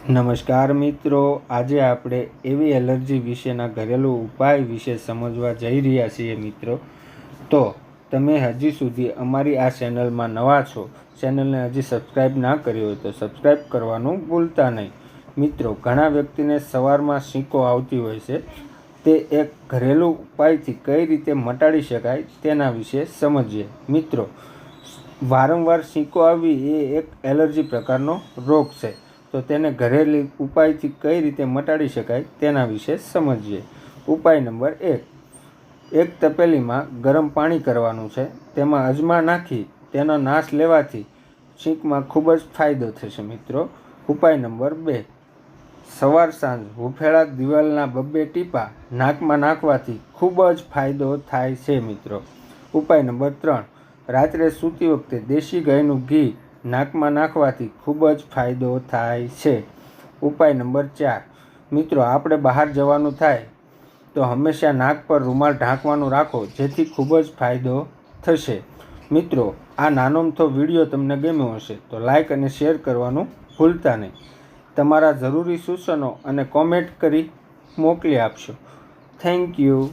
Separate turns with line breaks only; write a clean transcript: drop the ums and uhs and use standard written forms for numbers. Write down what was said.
નમસ્કાર મિત્રો, આજે આપણે એવી એલર્જી વિશેના ઘરેલું ઉપાય વિશે સમજવા જઈ રહ્યા છીએ મિત્રો. તો તમે હજી સુધી અમારી આ ચેનલમાં નવા છો, ચેનલને હજી સબસ્ક્રાઈબ ના કરી હોય તો સબસ્ક્રાઈબ કરવાનું ભૂલતા નહીં. મિત્રો, ઘણા વ્યક્તિને સવારમાં છીંકો આવતી હોય છે, તે એક ઘરેલું ઉપાયથી કઈ રીતે મટાડી શકાય તેના વિશે સમજીએ. મિત્રો, વારંવાર છીંકો આવવી એ એક એલર્જી પ્રકારનો રોગ છે, તો તેને ઘરેલું ઉપાયથી કઈ રીતે મટાડી શકાય તેના વિશે સમજીએ. ઉપાય નંબર 1, એક તપેલીમાં ગરમ પાણી કરવાનું છે. તેમાં અજમા નાખી તેનો નાશ લેવાથી છીંકમાં ખૂબ જ ફાયદો થશે મિત્રો. ઉપાય નંબર 2, સવાર સાંજ હૂંફેળા દિવાલના 2 ટીપા નાકમાં નાખવાથી ખૂબ જ ફાયદો થાય છે મિત્રો. ઉપાય નંબર 3, રાત્રે સૂતી વખતે દેશી ગાયનું ઘી નાકમાં નાખવાથી ખૂબ જ ફાયદો થાય છે. ઉપાય નંબર 4, મિત્રો, આપણે બહાર જવાનું થાય તો હંમેશા નાક પર રૂમાલ ઢાંકવાનું રાખો, જેથી ખૂબ જ ફાયદો થશે. મિત્રો, આ નાનોમથો વિડીયો તમને ગમ્યો હશે તો લાઈક અને શેર કરવાનું ભૂલતા નહીં. તમારા જરૂરી સૂચનો અને કોમેન્ટ કરી મોકલી આપશો. Thank you.